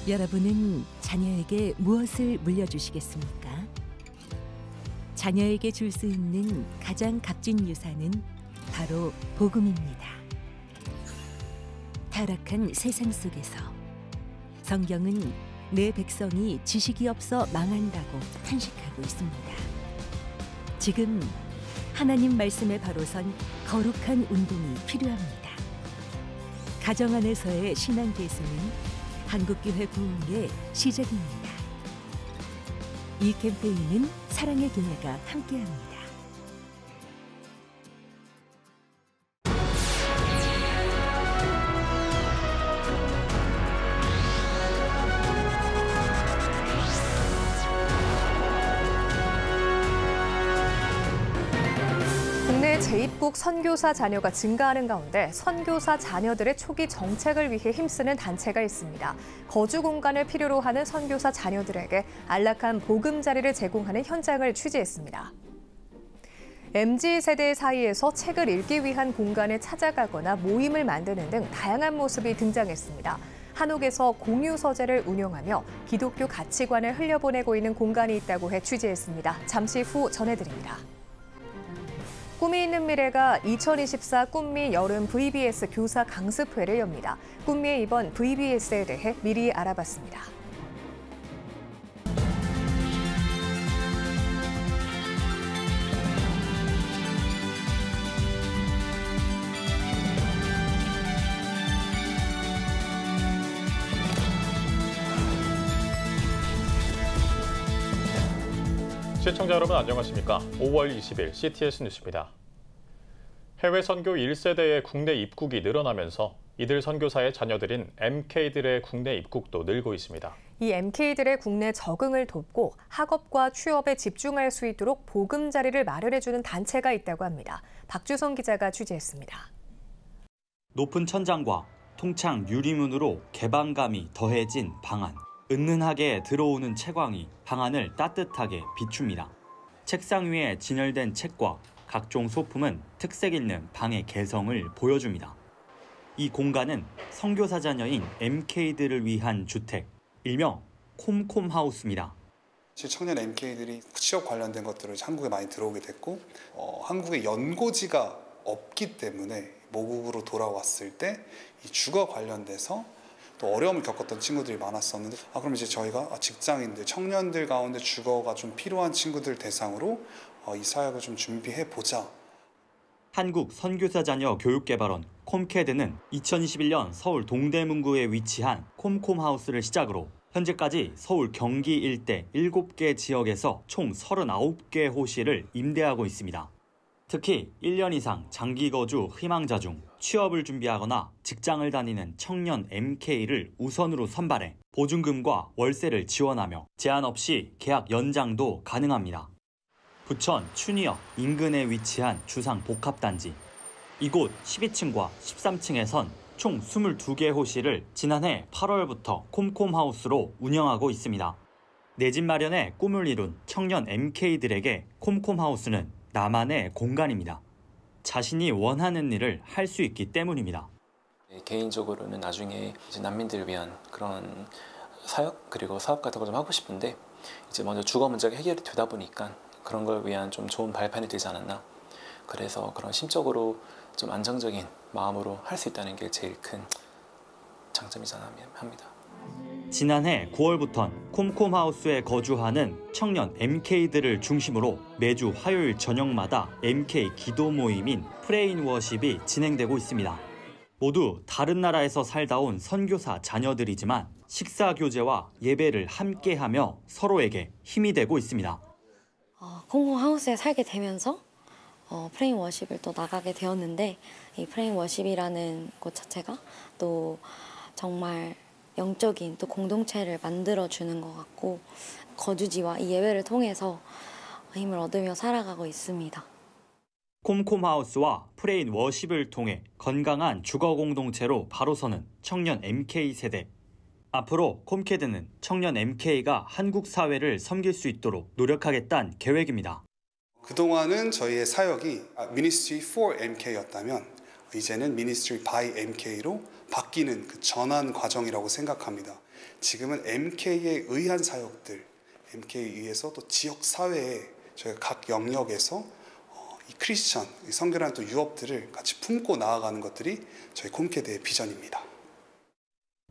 여러분은 자녀에게 무엇을 물려주시겠습니까? 자녀에게 줄 수 있는 가장 값진 유산은 바로 복음입니다. 타락한 세상 속에서 성경은 내 백성이 지식이 없어 망한다고 탄식하고 있습니다. 지금 하나님 말씀에 바로 선 거룩한 운동이 필요합니다. 가정 안에서의 신앙 계승은 한국교회 부흥의 시작입니다. 이 캠페인은 사랑의 교회가 함께합니다. 국내 재입국 선교사 자녀가 증가하는 가운데 선교사 자녀들의 초기 정책을 위해 힘쓰는 단체가 있습니다. 거주 공간을 필요로 하는 선교사 자녀들에게 안락한 보금자리를 제공하는 현장을 취재했습니다. MZ세대 사이에서 책을 읽기 위한 공간을 찾아가거나 모임을 만드는 등 다양한 모습이 등장했습니다. 한옥에서 공유 서재를 운영하며 기독교 가치관을 흘려보내고 있는 공간이 있다고 해 취재했습니다. 잠시 후 전해드립니다. 꿈이 있는 미래가 2024 꿈미 여름 VBS 교사 강습회를 엽니다. 꿈미의 이번 VBS에 대해 미리 알아봤습니다. 시청자 여러분 안녕하십니까? 5월 20일 CTS 뉴스입니다. 해외 선교 1세대의 국내 입국이 늘어나면서 이들 선교사의 자녀들인 MK들의 국내 입국도 늘고 있습니다. 이 MK들의 국내 적응을 돕고 학업과 취업에 집중할 수 있도록 보금자리를 마련해주는 단체가 있다고 합니다. 박주성 기자가 취재했습니다. 높은 천장과 통창 유리문으로 개방감이 더해진 방 안. 은은하게 들어오는 채광이 방 안을 따뜻하게 비춥니다. 책상 위에 진열된 책과 각종 소품은 특색 있는 방의 개성을 보여줍니다. 이 공간은 선교사 자녀인 MK들을 위한 주택, 일명 콤콤하우스입니다. 청년 MK들이 취업 관련된 것들을 한국에 많이 들어오게 됐고 한국에 연고지가 없기 때문에 모국으로 돌아왔을 때 이 주거 관련돼서 또 어려움을 겪었던 친구들이 많았었는데 그럼 이제 저희가 직장인들, 청년들 가운데 주거가 좀 필요한 친구들 대상으로 이 사역을 좀 준비해보자. 한국 선교사 자녀 교육개발원 콤캐드는 2021년 서울 동대문구에 위치한 콤콤하우스를 시작으로 현재까지 서울 경기 일대 7개 지역에서 총 39개 호실을 임대하고 있습니다. 특히 1년 이상 장기 거주 희망자 중 취업을 준비하거나 직장을 다니는 청년 MK를 우선으로 선발해 보증금과 월세를 지원하며 제한 없이 계약 연장도 가능합니다. 부천 춘희역 인근에 위치한 주상 복합단지. 이곳 12층과 13층에선 총 22개 호실을 지난해 8월부터 콤콤하우스로 운영하고 있습니다. 내 집 마련에 꿈을 이룬 청년 MK들에게 콤콤하우스는 나만의 공간입니다. 자신이 원하는 일을 할 수 있기 때문입니다. 개인적으로는 나중에 이제 난민들을 위한 그런 사역 그리고 사업 같은 거 좀 하고 싶은데 이제 먼저 주거 문제가 해결이 되다 보니까 그런 걸 위한 좀 좋은 발판이 되지 않았나. 그래서 그런 심적으로 좀 안정적인 마음으로 할 수 있다는 게 제일 큰 장점이지 않나 합니다. 지난해 9월부턴 콤콤하우스에 거주하는 청년 MK들을 중심으로 매주 화요일 저녁마다 MK 기도 모임인 프레인워십이 진행되고 있습니다. 모두 다른 나라에서 살다 온 선교사 자녀들이지만 식사 교제와 예배를 함께하며 서로에게 힘이 되고 있습니다. 콤콤하우스에 살게 되면서 프레인워십을 또 나가게 되었는데 이 프레인워십이라는 곳 자체가 또 정말 영적인 또 공동체를 만들어주는 것 같고 거주지와 이 예배를 통해서 힘을 얻으며 살아가고 있습니다. 콤콤하우스와 프레인워십을 통해 건강한 주거 공동체로 바로 서는 청년 MK 세대. 앞으로 콤캐드는 청년 MK가 한국 사회를 섬길 수 있도록 노력하겠다는 계획입니다. 그동안은 저희의 사역이 Ministry for MK였다면 이제는 Ministry by MK로 바뀌는 그 전환 과정이라고 생각합니다. 지금은 MK에 의한 사역들, MK에 의해서 또 지역 사회에 저희가 각 영역에서 이 크리스천, 이 선교라는 또 유업들을 같이 품고 나아가는 것들이 저희 콤캐드의 비전입니다.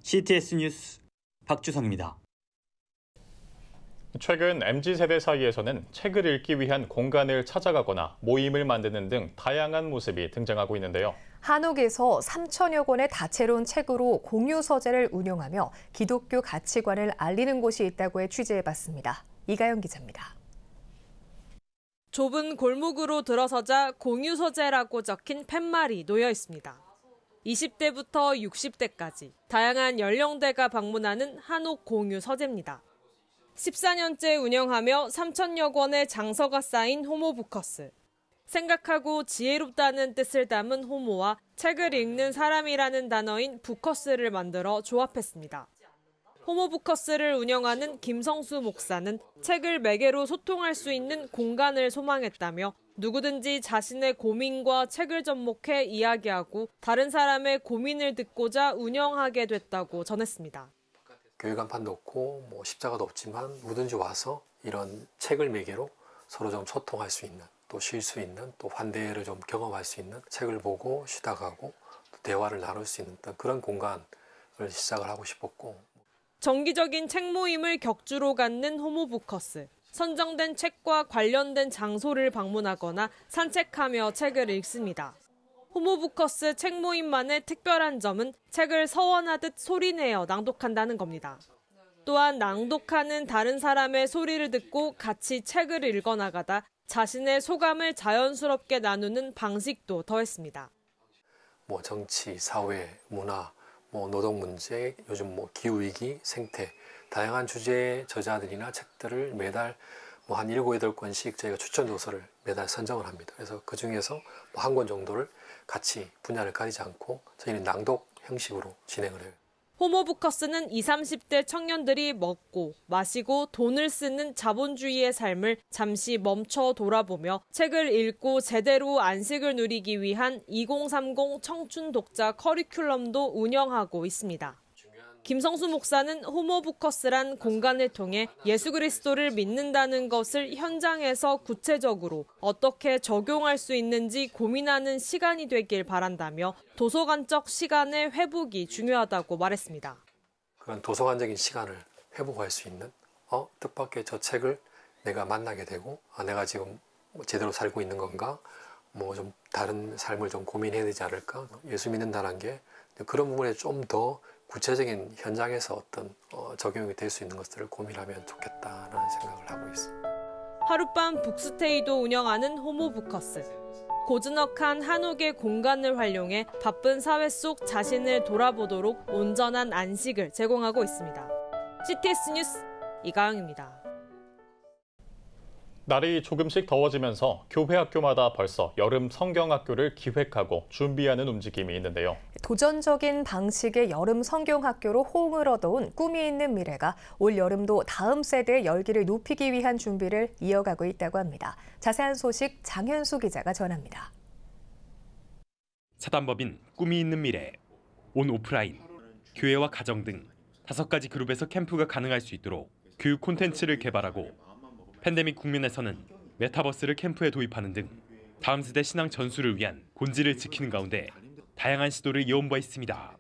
CTS 뉴스 박주성입니다. 최근 MZ세대 사이에서는 책을 읽기 위한 공간을 찾아가거나 모임을 만드는 등 다양한 모습이 등장하고 있는데요. 한옥에서 3천여 권의 다채로운 책으로 공유 서재를 운영하며 기독교 가치관을 알리는 곳이 있다고 해 취재해봤습니다. 이가연 기자입니다. 좁은 골목으로 들어서자 공유 서재라고 적힌 팻말이 놓여 있습니다. 20대부터 60대까지 다양한 연령대가 방문하는 한옥 공유 서재입니다. 14년째 운영하며 3천여 권의 장서가 쌓인 호모부커스. 생각하고 지혜롭다는 뜻을 담은 호모와 책을 읽는 사람이라는 단어인 부커스를 만들어 조합했습니다. 호모부커스를 운영하는 김성수 목사는 책을 매개로 소통할 수 있는 공간을 소망했다며 누구든지 자신의 고민과 책을 접목해 이야기하고 다른 사람의 고민을 듣고자 운영하게 됐다고 전했습니다. 교회 간판도 없고 십자가도 없지만 누구든지 와서 이런 책을 매개로 서로 좀 소통할 수 있는, 또 쉴 수 있는, 또 환대를 좀 경험할 수 있는, 책을 보고 쉬다 가고 또 대화를 나눌 수 있는 그런 공간을 시작을 하고 싶었고. 정기적인 책 모임을 격주로 갖는 호모부커스. 선정된 책과 관련된 장소를 방문하거나 산책하며 책을 읽습니다. 호모부커스 책 모임만의 특별한 점은 책을 서원하듯 소리내어 낭독한다는 겁니다. 또한 낭독하는 다른 사람의 소리를 듣고 같이 책을 읽어나가다 자신의 소감을 자연스럽게 나누는 방식도 더했습니다. 정치, 사회, 문화, 노동 문제, 요즘 기후위기, 생태, 다양한 주제의 저자들이나 책들을 매달 한 7, 8권씩 저희가 추천 도서를 매달 선정을 합니다. 그래서 그 중에서 한 권 정도를 같이 분야를 가리지 않고 저희는 낭독 형식으로 진행을 해요. 호모부커스는 20, 30대 청년들이 먹고 마시고 돈을 쓰는 자본주의의 삶을 잠시 멈춰 돌아보며 책을 읽고 제대로 안식을 누리기 위한 2030 청춘 독자 커리큘럼도 운영하고 있습니다. 김성수 목사는 호모부커스란 공간을 통해 예수 그리스도를 믿는다는 것을 현장에서 구체적으로 어떻게 적용할 수 있는지 고민하는 시간이 되길 바란다며 도서관적 시간의 회복이 중요하다고 말했습니다. 그런 도서관적인 시간을 회복할 수 있는 뜻밖의 저 책을 내가 만나게 되고 내가 지금 제대로 살고 있는 건가? 좀 다른 삶을 좀 고민해야 되지 않을까? 예수 믿는다는 게 그런 부분에 좀 더 구체적인 현장에서 어떤 적용이 될 수 있는 것들을 고민하면 좋겠다라는 생각을 하고 있습니다. 하룻밤 북스테이도 운영하는 호모부커스. 고즈넉한 한옥의 공간을 활용해 바쁜 사회 속 자신을 돌아보도록 온전한 안식을 제공하고 있습니다. CTS 뉴스 이가영입니다. 날이 조금씩 더워지면서 교회 학교마다 벌써 여름 성경학교를 기획하고 준비하는 움직임이 있는데요. 도전적인 방식의 여름 성경학교로 호응을 얻어온 꿈이 있는 미래가 올 여름도 다음 세대의 열기를 높이기 위한 준비를 이어가고 있다고 합니다. 자세한 소식 장현수 기자가 전합니다. 사단법인 꿈이 있는 미래, 온 오프라인, 교회와 가정 등 5가지 그룹에서 캠프가 가능할 수 있도록 교육 콘텐츠를 개발하고 팬데믹 국면에서는 메타버스를 캠프에 도입하는 등 다음 세대 신앙 전수를 위한 본질을 지키는 가운데 다양한 시도를 이어온 바 있습니다.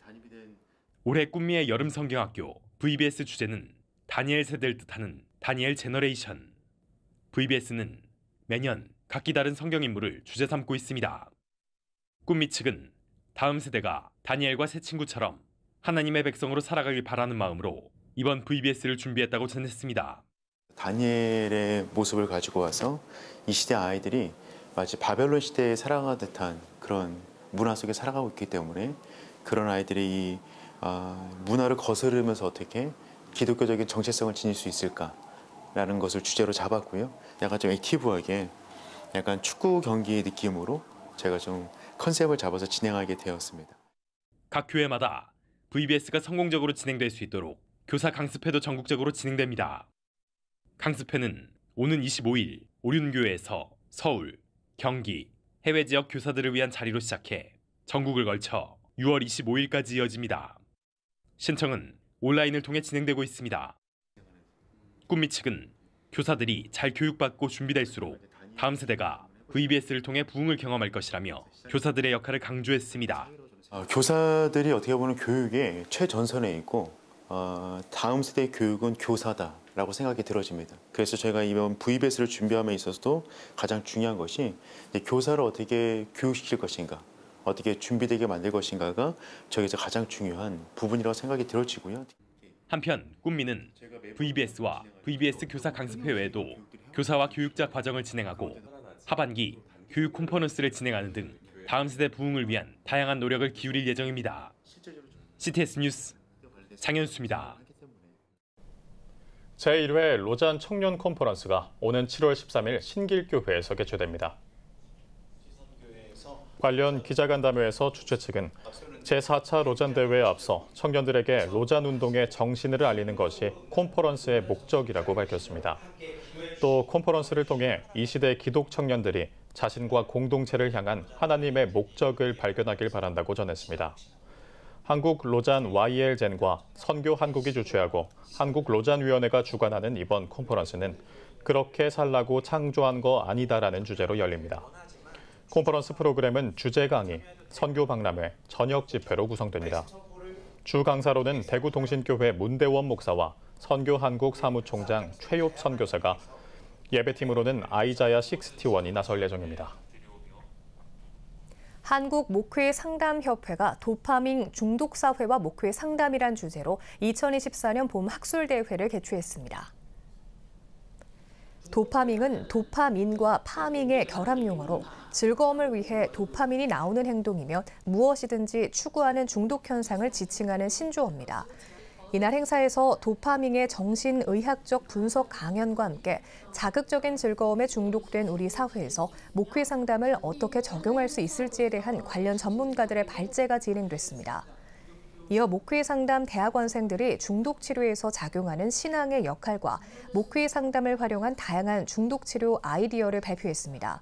올해 꿈미의 여름 성경학교 VBS 주제는 다니엘 세대를 뜻하는 다니엘 제너레이션. VBS는 매년 각기 다른 성경 인물을 주제 삼고 있습니다. 꿈미 측은 다음 세대가 다니엘과 새 친구처럼 하나님의 백성으로 살아가길 바라는 마음으로 이번 VBS를 준비했다고 전했습니다. 다니엘의 모습을 가지고 와서 이 시대 아이들이 마치 바벨론 시대에 살아가는 듯한 그런 문화 속에 살아가고 있기 때문에 그런 아이들이 이 문화를 거스르면서 어떻게 기독교적인 정체성을 지닐 수 있을까라는 것을 주제로 잡았고요. 약간 좀 액티브하게 약간 축구 경기 느낌으로 제가 좀 컨셉을 잡아서 진행하게 되었습니다. 각 교회마다 VBS가 성공적으로 진행될 수 있도록 교사 강습회도 전국적으로 진행됩니다. 강습회는 오는 25일 오륜교회에서 서울, 경기, 해외 지역 교사들을 위한 자리로 시작해 전국을 걸쳐 6월 25일까지 이어집니다. 신청은 온라인을 통해 진행되고 있습니다. 꿈미 측은 교사들이 잘 교육받고 준비될수록 다음 세대가 VBS를 통해 부흥을 경험할 것이라며 교사들의 역할을 강조했습니다. 교사들이 어떻게 보면 교육의 최전선에 있고 다음 세대의 교육은 교사다라고 생각이 들어집니다. 그래서 저희가 이번 VBS를 준비함에 있어서도 가장 중요한 것이 교사를 어떻게 교육시킬 것인가, 어떻게 준비되게 만들 것인가가 저에게서 가장 중요한 부분이라고 생각이 들어지고요. 한편 꿈미는 VBS와 VBS 교사 강습회 외에도 교사와 교육자 과정을 진행하고 하반기 교육 컨퍼런스를 진행하는 등 다음 세대 부흥을 위한 다양한 노력을 기울일 예정입니다. CTS 뉴스 장현수입니다. 제1회 로잔 청년 컨퍼런스가 오는 7월 13일 신길교회에서 개최됩니다. 관련 기자간담회에서 주최 측은 제4차 로잔 대회에 앞서 청년들에게 로잔 운동의 정신을 알리는 것이 컨퍼런스의 목적이라고 밝혔습니다. 또 컨퍼런스를 통해 이 시대 기독 청년들이 자신과 공동체를 향한 하나님의 목적을 발견하길 바란다고 전했습니다. 한국 로잔 YL젠과 선교 한국이 주최하고 한국 로잔위원회가 주관하는 이번 컨퍼런스는 그렇게 살라고 창조한 거 아니다라는 주제로 열립니다. 컨퍼런스 프로그램은 주제 강의, 선교 박람회, 저녁 집회로 구성됩니다. 주 강사로는 대구동신교회 문대원 목사와 선교 한국 사무총장 최엽 선교사가, 예배팀으로는 아이자야 61이 나설 예정입니다. 한국 목회 상담협회가 도파민 중독 사회와 목회 상담이란 주제로 2024년 봄 학술대회를 개최했습니다. 도파민은 도파민과 파밍의 결합 용어로 즐거움을 위해 도파민이 나오는 행동이며 무엇이든지 추구하는 중독 현상을 지칭하는 신조어입니다. 이날 행사에서 도파민의 정신의학적 분석 강연과 함께 자극적인 즐거움에 중독된 우리 사회에서 목회 상담을 어떻게 적용할 수 있을지에 대한 관련 전문가들의 발제가 진행됐습니다. 이어 목회 상담 대학원생들이 중독 치료에서 작용하는 신앙의 역할과 목회 상담을 활용한 다양한 중독 치료 아이디어를 발표했습니다.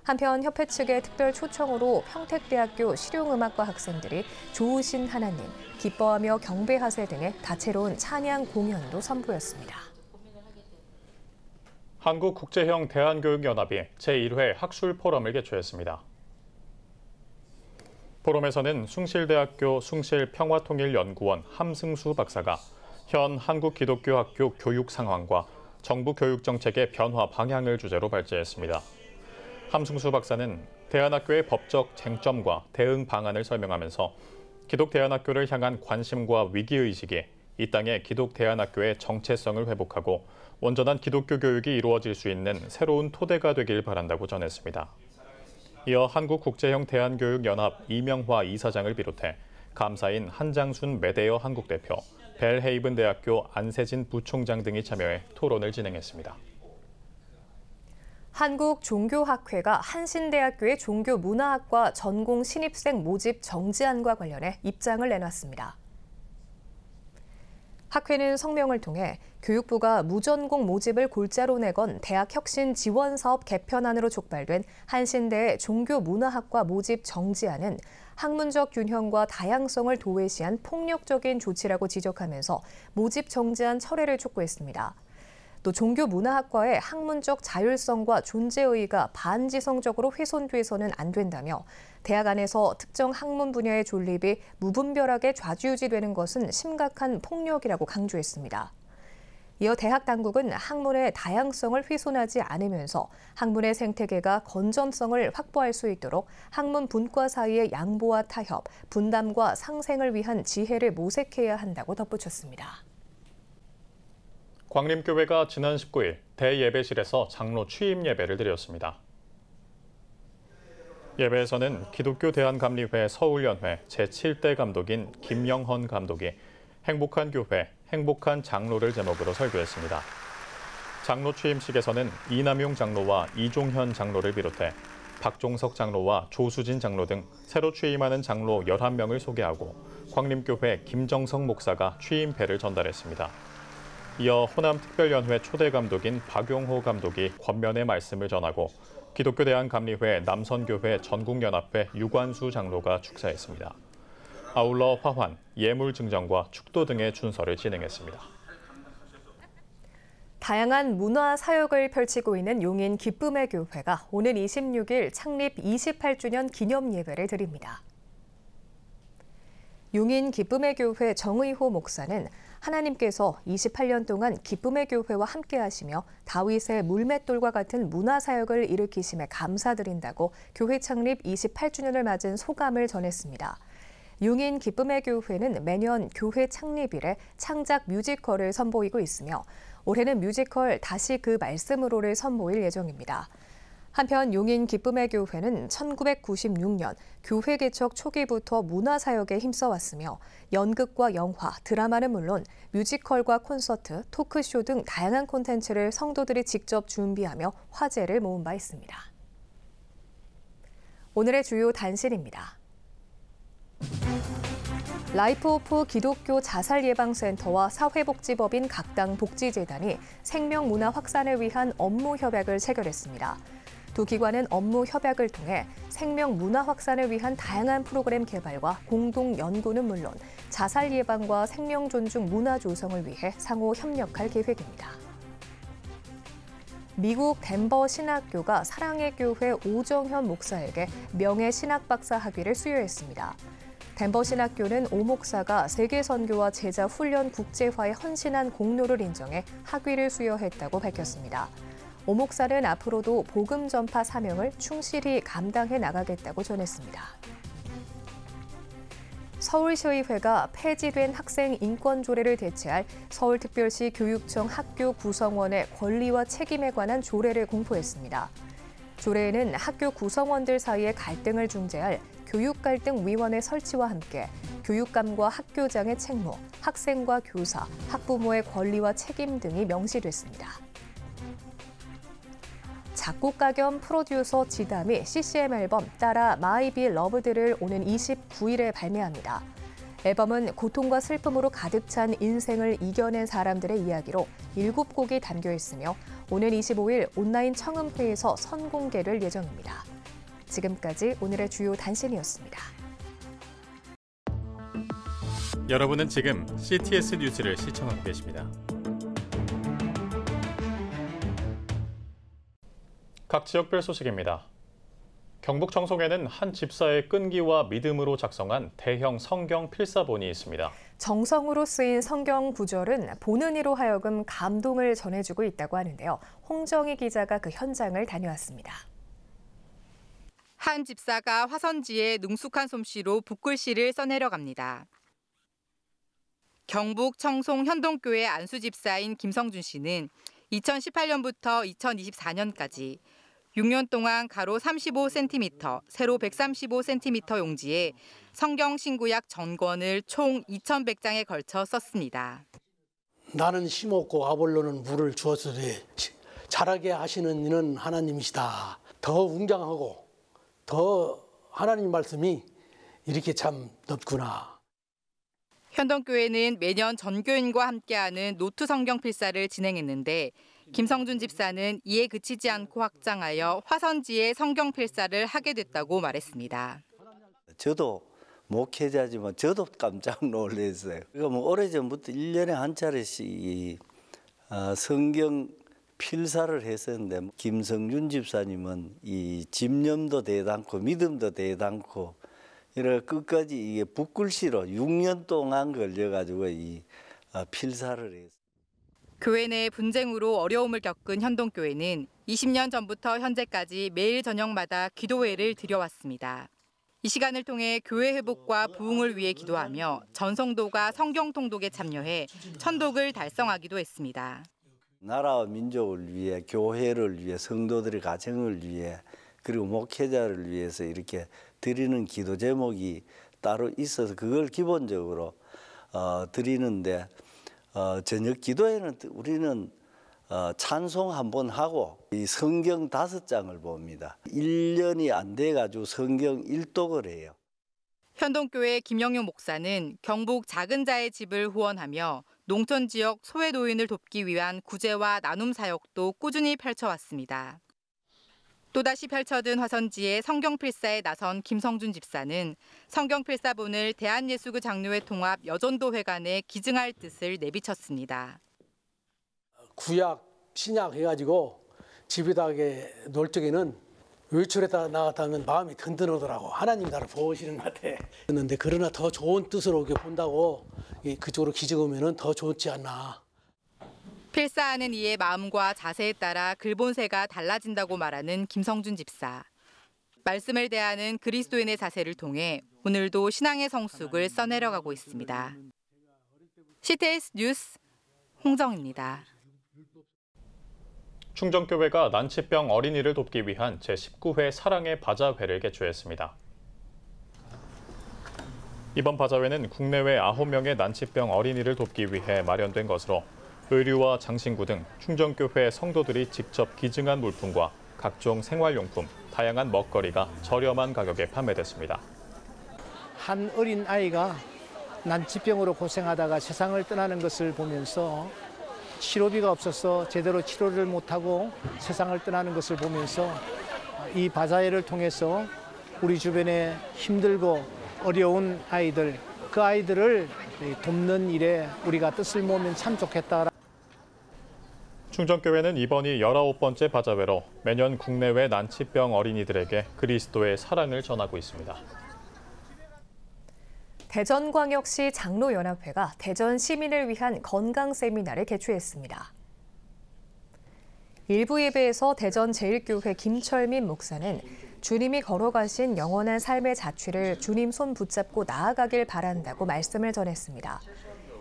한편 협회 측의 특별 초청으로 평택대학교 실용음악과 학생들이 좋으신 하나님, 기뻐하며 경배하세 등의 다채로운 찬양 공연도 선보였습니다. 한국국제형 대한교육연합이 제1회 학술 포럼을 개최했습니다. 포럼에서는 숭실대학교 숭실평화통일연구원 함승수 박사가 현 한국기독교학교 교육 상황과 정부 교육정책의 변화 방향을 주제로 발제했습니다. 함승수 박사는 대안학교의 법적 쟁점과 대응 방안을 설명하면서 기독대안학교를 향한 관심과 위기의식이 이 땅의 기독대안학교의 정체성을 회복하고 온전한 기독교 교육이 이루어질 수 있는 새로운 토대가 되길 바란다고 전했습니다. 이어 한국국제형 대한교육연합 이명화 이사장을 비롯해 감사인 한장순 메데어 한국대표, 벨헤이븐 대학교 안세진 부총장 등이 참여해 토론을 진행했습니다. 한국종교학회가 한신대학교의 종교문화학과 전공 신입생 모집 정지안과 관련해 입장을 내놨습니다. 학회는 성명을 통해 교육부가 무전공 모집을 골자로 내건 대학혁신 지원사업 개편안으로 촉발된 한신대의 종교문화학과 모집 정지안은 학문적 균형과 다양성을 도외시한 폭력적인 조치라고 지적하면서 모집 정지안 철회를 촉구했습니다. 또 종교문화학과의 학문적 자율성과 존재의의가 반지성적으로 훼손돼서는 안 된다며 대학 안에서 특정 학문 분야의 존립이 무분별하게 좌지우지되는 것은 심각한 폭력이라고 강조했습니다. 이어 대학 당국은 학문의 다양성을 훼손하지 않으면서 학문의 생태계가 건전성을 확보할 수 있도록 학문 분과 사이의 양보와 타협, 분담과 상생을 위한 지혜를 모색해야 한다고 덧붙였습니다. 광림교회가 지난 19일 대예배실에서 장로 취임 예배를 드렸습니다. 예배에서는 기독교 대한감리회 서울연회 제7대 감독인 김영헌 감독이 행복한 교회, 행복한 장로를 제목으로 설교했습니다. 장로 취임식에서는 이남용 장로와 이종현 장로를 비롯해 박종석 장로와 조수진 장로 등 새로 취임하는 장로 11명을 소개하고 광림교회 김정성 목사가 취임패를 전달했습니다. 이어 호남특별연회 초대 감독인 박용호 감독이 권면의 말씀을 전하고 기독교 대한감리회 남선교회 전국연합회 유관수 장로가 축사했습니다. 아울러 화환, 예물 증정과 축도 등의 준서를 진행했습니다. 다양한 문화 사역을 펼치고 있는 용인 기쁨의 교회가 오는 26일 창립 28주년 기념 예배를 드립니다. 용인 기쁨의 교회 정의호 목사는 하나님께서 28년 동안 기쁨의 교회와 함께 하시며 다윗의 물맷돌과 같은 문화 사역을 일으키심에 감사드린다고 교회 창립 28주년을 맞은 소감을 전했습니다. 용인 기쁨의 교회는 매년 교회 창립 이래 창작 뮤지컬을 선보이고 있으며 올해는 뮤지컬 다시 그 말씀으로를 선보일 예정입니다. 한편 용인 기쁨의 교회는 1996년 교회 개척 초기부터 문화사역에 힘써왔으며 연극과 영화, 드라마는 물론 뮤지컬과 콘서트, 토크쇼 등 다양한 콘텐츠를 성도들이 직접 준비하며 화제를 모은 바 있습니다. 오늘의 주요 단신입니다. 라이프 오프 기독교 자살예방센터와 사회복지법인 각당 복지재단이 생명문화 확산을 위한 업무 협약을 체결했습니다. 두 기관은 업무 협약을 통해 생명문화 확산을 위한 다양한 프로그램 개발과 공동 연구는 물론 자살 예방과 생명 존중 문화 조성을 위해 상호 협력할 계획입니다. 미국 덴버 신학교가 사랑의 교회 오정현 목사에게 명예 신학 박사 학위를 수여했습니다. 덴버 신학교는 오 목사가 세계 선교와 제자 훈련 국제화에 헌신한 공로를 인정해 학위를 수여했다고 밝혔습니다. 오 목사는 앞으로도 복음 전파 사명을 충실히 감당해 나가겠다고 전했습니다. 서울시의회가 폐지된 학생 인권 조례를 대체할 서울특별시 교육청 학교 구성원의 권리와 책임에 관한 조례를 공포했습니다. 조례에는 학교 구성원들 사이의 갈등을 중재할 교육갈등위원회 설치와 함께 교육감과 학교장의 책무, 학생과 교사, 학부모의 권리와 책임 등이 명시됐습니다. 작곡가 겸 프로듀서 지담이 CCM 앨범 따라 My Be Loved를 오는 29일에 발매합니다. 앨범은 고통과 슬픔으로 가득 찬 인생을 이겨낸 사람들의 이야기로 7곡이 담겨 있으며 오는 25일 온라인 청음회에서 선공개될 예정입니다. 지금까지 오늘의 주요 단신이었습니다. 여러분은 지금 CTS 뉴스를 시청하고 계십니다. 각 지역별 소식입니다. 경북 청송에는 한 집사의 끈기와 믿음으로 작성한 대형 성경 필사본이 있습니다. 정성으로 쓰인 성경 구절은 보는 이로 하여금 감동을 전해주고 있다고 하는데요. 홍정희 기자가 그 현장을 다녀왔습니다. 한 집사가 화선지에 능숙한 솜씨로 붓글씨를 써내려갑니다. 경북 청송 현동교회 안수집사인 김성준 씨는 2018년부터 2024년까지 6년 동안 가로 35cm, 세로 135cm 용지에 성경 신구약 전권을 총 2,100장에 걸쳐 썼습니다. 나는 심었고 아볼로는 물을 주었으되 자라게 하시는 이는 하나님이시다. 더 웅장하고 더 하나님 말씀이 이렇게 참 넓구나. 현동교회는 매년 전교인과 함께하는 노트 성경 필사를 진행했는데 김성준 집사는 이에 그치지 않고 확장하여 화선지에 성경 필사를 하게 됐다고 말했습니다. 저도 목회자지만 저도 깜짝 놀랐어요. 그러니까 오래전부터 1년에 한 차례씩 성경 필사를 했었는데 김성준 집사님은 이 집념도 대단고 믿음도 대단고 이렇게 끝까지 이게 붓글씨로 6년 동안 걸려가지고 이 필사를 했어요. 교회 내 분쟁으로 어려움을 겪은 현동교회는 20년 전부터 현재까지 매일 저녁마다 기도회를 드려왔습니다. 이 시간을 통해 교회 회복과 부흥을 위해 기도하며 전성도가 성경 통독에 참여해 천독을 달성하기도 했습니다. 나라와 민족을 위해, 교회를 위해, 성도들의 가정을 위해, 그리고 목회자를 위해서 이렇게 드리는 기도 제목이 따로 있어서 그걸 기본적으로 드리는데 저녁 기도회는 우리는 찬송 한번 하고 이 성경 5장을 봅니다. 1년이 안 돼가지고 성경 1독을 해요. 현동교회 김영용 목사는 경북 작은 자의 집을 후원하며 농촌 지역 소외노인을 돕기 위한 구제와 나눔 사역도 꾸준히 펼쳐왔습니다. 또다시 펼쳐든 화선지에 성경필사에 나선 김성준 집사는 성경필사본을 대한예수교 장로회 통합 여전도회관에 기증할 뜻을 내비쳤습니다. 구약, 신약 해가지고 집에다 놓을 적에는 외출했다 나갔다 하면 마음이 든든하더라고. 하나님 나를 보시는 것 같아. 그런데 그러나 더 좋은 뜻으로 이렇게 본다고 그쪽으로 기증하면 더 좋지 않나. 필사하는 이의 마음과 자세에 따라 글본세가 달라진다고 말하는 김성준 집사. 말씀을 대하는 그리스도인의 자세를 통해 오늘도 신앙의 성숙을 써내려가고 있습니다. CTS 뉴스 홍정입니다. 충정교회가 난치병 어린이를 돕기 위한 제19회 사랑의 바자회를 개최했습니다. 이번 바자회는 국내외 9명의 난치병 어린이를 돕기 위해 마련된 것으로 의류와 장신구 등 충정교회 성도들이 직접 기증한 물품과 각종 생활용품, 다양한 먹거리가 저렴한 가격에 판매됐습니다. 한 어린 아이가 난치병으로 고생하다가 세상을 떠나는 것을 보면서 치료비가 없어서 제대로 치료를 못하고 세상을 떠나는 것을 보면서 이 바자회를 통해서 우리 주변에 힘들고 어려운 아이들, 그 아이들을 돕는 일에 우리가 뜻을 모으면 참 좋겠다. 충정교회는 이번이 19번째 바자회로 매년 국내외 난치병 어린이들에게 그리스도의 사랑을 전하고 있습니다. 대전광역시 장로연합회가 대전 시민을 위한 건강 세미나를 개최했습니다. 일부 예배에서 대전 제일교회 김철민 목사는 주님이 걸어가신 영원한 삶의 자취를 주님 손 붙잡고 나아가길 바란다고 말씀을 전했습니다.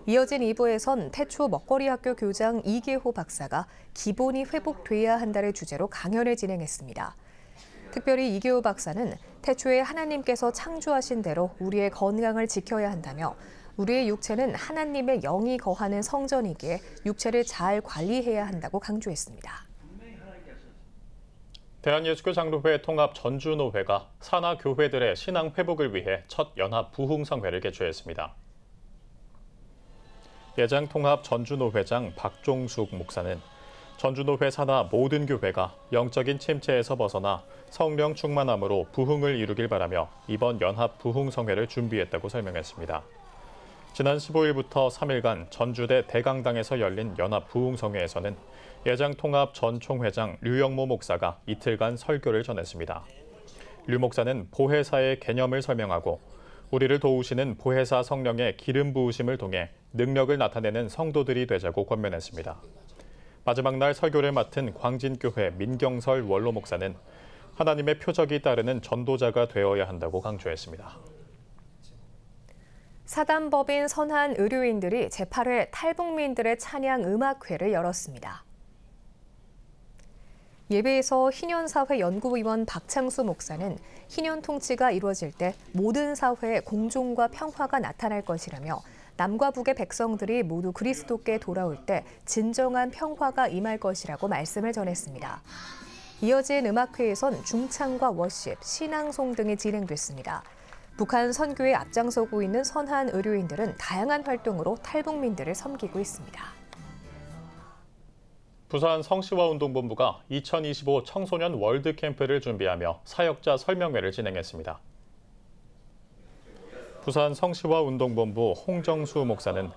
이어진 2부에선 태초 먹거리학교 교장 이계호 박사가 기본이 회복돼야 한다를 주제로 강연을 진행했습니다. 특별히 이계호 박사는 태초에 하나님께서 창조하신 대로 우리의 건강을 지켜야 한다며 우리의 육체는 하나님의 영이 거하는 성전이기에 육체를 잘 관리해야 한다고 강조했습니다. 대한예수교 장로회 통합 전주노회가 산하 교회들의 신앙 회복을 위해 첫 연합 부흥성회를 개최했습니다. 예장 통합 전주노회장 박종숙 목사는 전주노회 산하 모든 교회가 영적인 침체에서 벗어나 성령 충만함으로 부흥을 이루길 바라며 이번 연합 부흥성회를 준비했다고 설명했습니다. 지난 15일부터 3일간 전주대 대강당에서 열린 연합 부흥성회에서는 예장 통합 전 총회장 류영모 목사가 이틀간 설교를 전했습니다. 류 목사는 보혜사의 개념을 설명하고 우리를 도우시는 보혜사 성령의 기름 부으심을 통해 능력을 나타내는 성도들이 되자고 권면했습니다. 마지막 날 설교를 맡은 광진교회 민경설 원로 목사는 하나님의 표적이 따르는 전도자가 되어야 한다고 강조했습니다. 사단법인 선한 의료인들이 제8회 탈북민들의 찬양 음악회를 열었습니다. 예배에서 희년사회 연구위원 박창수 목사는 희년 통치가 이루어질 때 모든 사회에 공존과 평화가 나타날 것이라며 남과 북의 백성들이 모두 그리스도께 돌아올 때 진정한 평화가 임할 것이라고 말씀을 전했습니다. 이어진 음악회에선 중창과 워십, 신앙송 등이 진행됐습니다. 북한 선교에 앞장서고 있는 선한 의료인들은 다양한 활동으로 탈북민들을 섬기고 있습니다. 부산 성시화운동본부가 2025 청소년 월드캠프를 준비하며 사역자 설명회를 진행했습니다. 부산 성시화운동본부 홍정수 목사는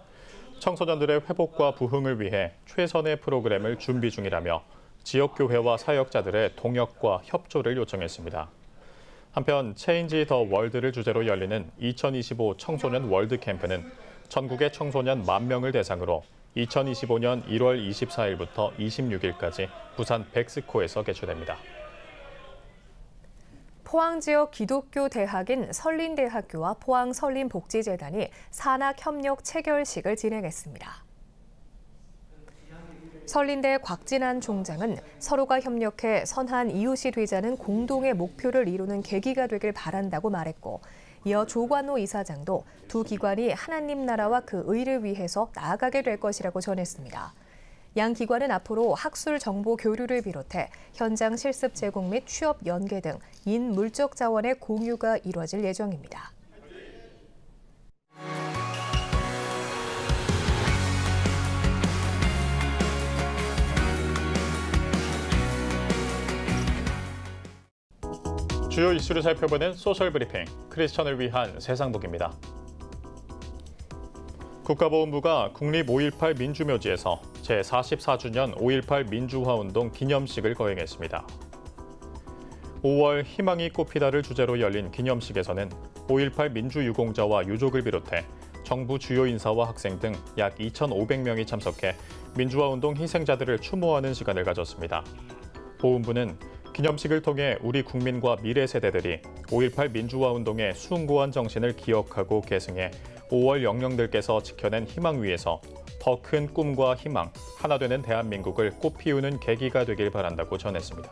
청소년들의 회복과 부흥을 위해 최선의 프로그램을 준비 중이라며 지역교회와 사역자들의 동역과 협조를 요청했습니다. 한편 체인지 더 월드를 주제로 열리는 2025 청소년 월드캠프는 전국의 청소년 10,000명을 대상으로 2025년 1월 24일부터 26일까지 부산 백스코에서 개최됩니다. 포항 지역 기독교 대학인 설린대학교와 포항 설린복지재단이 산학협력 체결식을 진행했습니다. 설린대 곽진한 총장은 서로가 협력해 선한 이웃이 되자는 공동의 목표를 이루는 계기가 되길 바란다고 말했고, 이어 조관호 이사장도 두 기관이 하나님 나라와 그 의를 위해서 나아가게 될 것이라고 전했습니다. 양 기관은 앞으로 학술 정보 교류를 비롯해 현장 실습 제공 및 취업 연계 등 인물적 자원의 공유가 이루어질 예정입니다. 주요 이슈를 살펴보는 소셜 브리핑, 크리스천을 위한 세상복입니다. 국가보훈부가 국립 5.18 민주묘지에서 제44주년 5.18 민주화운동 기념식을 거행했습니다. 5월 희망이 꽃피다를 주제로 열린 기념식에서는 5.18 민주유공자와 유족을 비롯해 정부 주요 인사와 학생 등 약 2,500명이 참석해 민주화운동 희생자들을 추모하는 시간을 가졌습니다. 보훈부는 기념식을 통해 우리 국민과 미래 세대들이 5.18 민주화운동의 숭고한 정신을 기억하고 계승해 5월 영령들께서 지켜낸 희망 위에서 더 큰 꿈과 희망, 하나 되는 대한민국을 꽃피우는 계기가 되길 바란다고 전했습니다.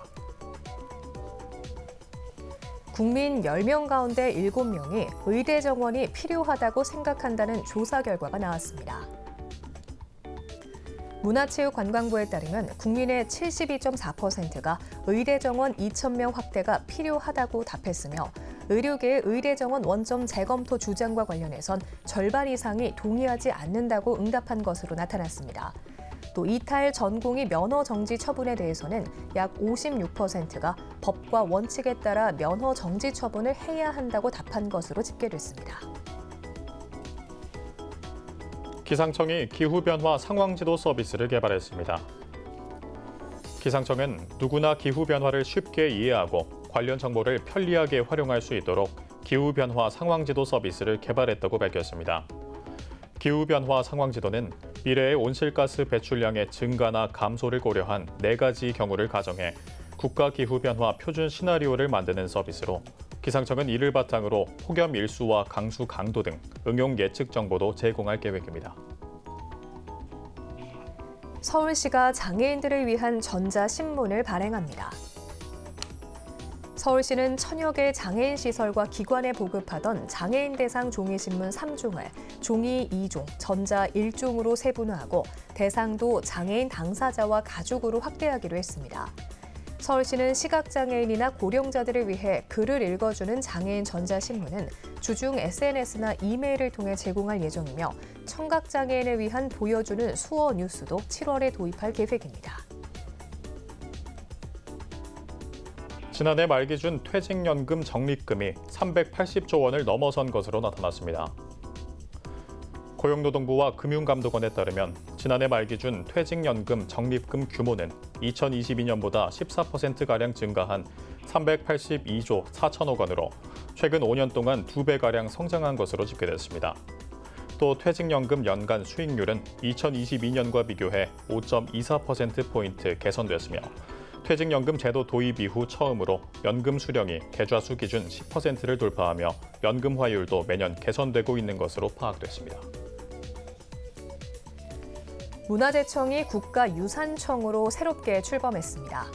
국민 10명 가운데 7명이 의대 정원이 필요하다고 생각한다는 조사 결과가 나왔습니다. 문화체육관광부에 따르면 국민의 72.4%가 의대 정원 2,000명 확대가 필요하다고 답했으며 의료계의 의대 정원 원점 재검토 주장과 관련해선 절반 이상이 동의하지 않는다고 응답한 것으로 나타났습니다. 또 이탈 전공의 면허 정지 처분에 대해서는 약 56%가 법과 원칙에 따라 면허 정지 처분을 해야 한다고 답한 것으로 집계됐습니다. 기상청이 기후변화 상황지도 서비스를 개발했습니다. 기상청은 누구나 기후변화를 쉽게 이해하고 관련 정보를 편리하게 활용할 수 있도록 기후변화 상황지도 서비스를 개발했다고 밝혔습니다. 기후변화 상황지도는 미래의 온실가스 배출량의 증가나 감소를 고려한 4가지 경우를 가정해 국가기후변화 표준 시나리오를 만드는 서비스로 기상청은 이를 바탕으로 폭염 일수와 강수 강도 등 응용 예측 정보도 제공할 계획입니다. 서울시가 장애인들을 위한 전자신문을 발행합니다. 서울시는 1000여 개 장애인 시설과 기관에 보급하던 장애인 대상 종이신문 3종을 종이 2종, 전자 1종으로 세분화하고 대상도 장애인 당사자와 가족으로 확대하기로 했습니다. 서울시는 시각장애인이나 고령자들을 위해 글을 읽어주는 장애인 전자신문은 주중 SNS나 이메일을 통해 제공할 예정이며 청각장애인을 위한 보여주는 수어 뉴스도 7월에 도입할 계획입니다. 지난해 말 기준 퇴직연금 적립금이 380조 원을 넘어선 것으로 나타났습니다. 고용노동부와 금융감독원에 따르면 지난해 말 기준 퇴직연금 적립금 규모는 2022년보다 14%가량 증가한 382조 4천억 원으로 최근 5년 동안 2배가량 성장한 것으로 집계됐습니다. 또 퇴직연금 연간 수익률은 2022년과 비교해 5.24%포인트 개선됐으며 퇴직연금 제도 도입 이후 처음으로 연금 수령이 계좌수 기준 10%를 돌파하며 연금 화율도 매년 개선되고 있는 것으로 파악됐습니다. 문화재청이 국가유산청으로 새롭게 출범했습니다.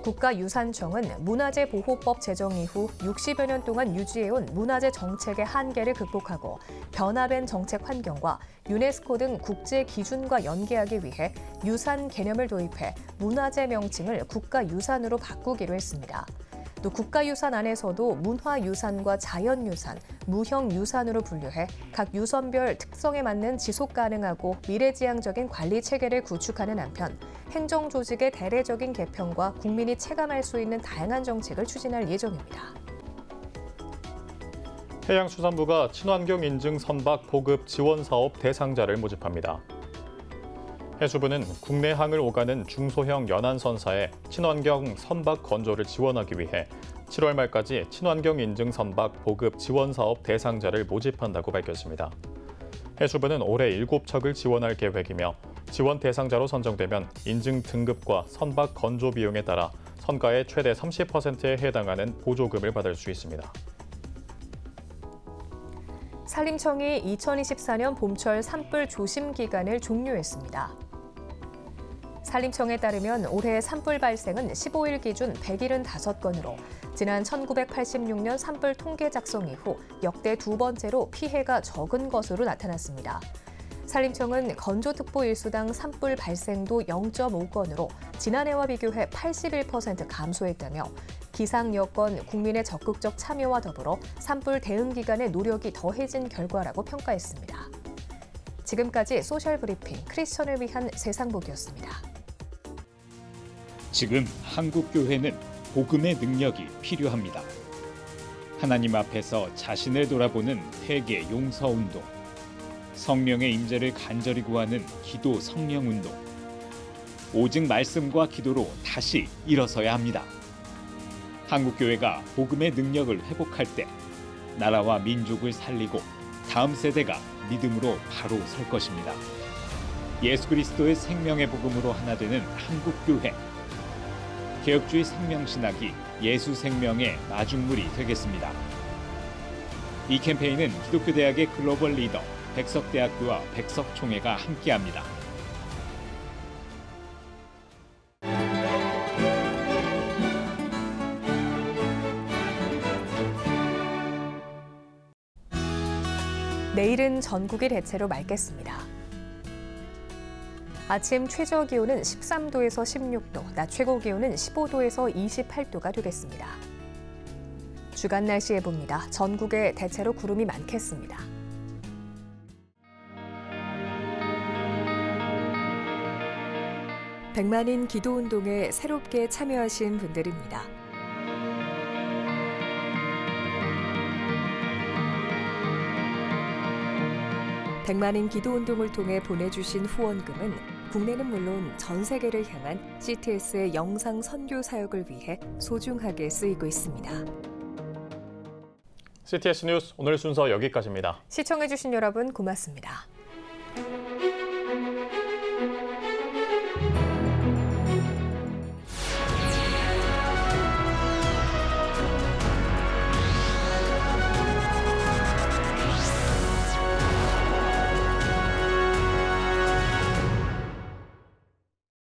국가유산청은 문화재보호법 제정 이후 60여 년 동안 유지해온 문화재 정책의 한계를 극복하고 변화된 정책 환경과 유네스코 등 국제 기준과 연계하기 위해 유산 개념을 도입해 문화재 명칭을 국가유산으로 바꾸기로 했습니다. 또 국가유산 안에서도 문화유산과 자연유산, 무형유산으로 분류해 각 유선별 특성에 맞는 지속 가능하고 미래지향적인 관리 체계를 구축하는 한편 행정조직의 대대적인 개편과 국민이 체감할 수 있는 다양한 정책을 추진할 예정입니다. 해양수산부가 친환경 인증 선박 보급 지원 사업 대상자를 모집합니다. 해수부는 국내 항을 오가는 중소형 연안선사에 친환경 선박 건조를 지원하기 위해 7월 말까지 친환경 인증 선박 보급 지원 사업 대상자를 모집한다고 밝혔습니다. 해수부는 올해 7척을 지원할 계획이며 지원 대상자로 선정되면 인증 등급과 선박 건조 비용에 따라 선가의 최대 30%에 해당하는 보조금을 받을 수 있습니다. 산림청이 2024년 봄철 산불 조심 기간을 종료했습니다. 산림청에 따르면 올해 산불 발생은 15일 기준 175건으로 지난 1986년 산불 통계 작성 이후 역대 2번째로 피해가 적은 것으로 나타났습니다. 산림청은 건조특보 일수당 산불 발생도 0.5건으로 지난해와 비교해 81% 감소했다며 기상 여건, 국민의 적극적 참여와 더불어 산불 대응 기간의 노력이 더해진 결과라고 평가했습니다. 지금까지 소셜 브리핑 크리스천을 위한 세상복이었습니다. 지금 한국 교회는 복음의 능력이 필요합니다. 하나님 앞에서 자신을 돌아보는 회개 용서 운동, 성령의 임재를 간절히 구하는 기도 성령 운동, 오직 말씀과 기도로 다시 일어서야 합니다. 한국교회가 복음의 능력을 회복할 때 나라와 민족을 살리고 다음 세대가 믿음으로 바로 설 것입니다. 예수 그리스도의 생명의 복음으로 하나 되는 한국교회. 개혁주의 생명신학이 예수 생명의 마중물이 되겠습니다. 이 캠페인은 기독교대학의 글로벌 리더 백석대학교와 백석총회가 함께합니다. 내일은 전국이 대체로 맑겠습니다. 아침 최저 기온은 13도에서 16도, 낮 최고 기온은 15도에서 28도가 되겠습니다. 주간 날씨 예보입니다. 전국에 대체로 구름이 많겠습니다. 백만인 기도운동에 새롭게 참여하신 분들입니다. 백만인 기도운동을 통해 보내주신 후원금은 국내는 물론 전 세계를 향한 CTS의 영상 선교 사역을 위해 소중하게 쓰이고 있습니다. CTS 뉴스 오늘 순서 여기까지입니다. 시청해주신 여러분 고맙습니다.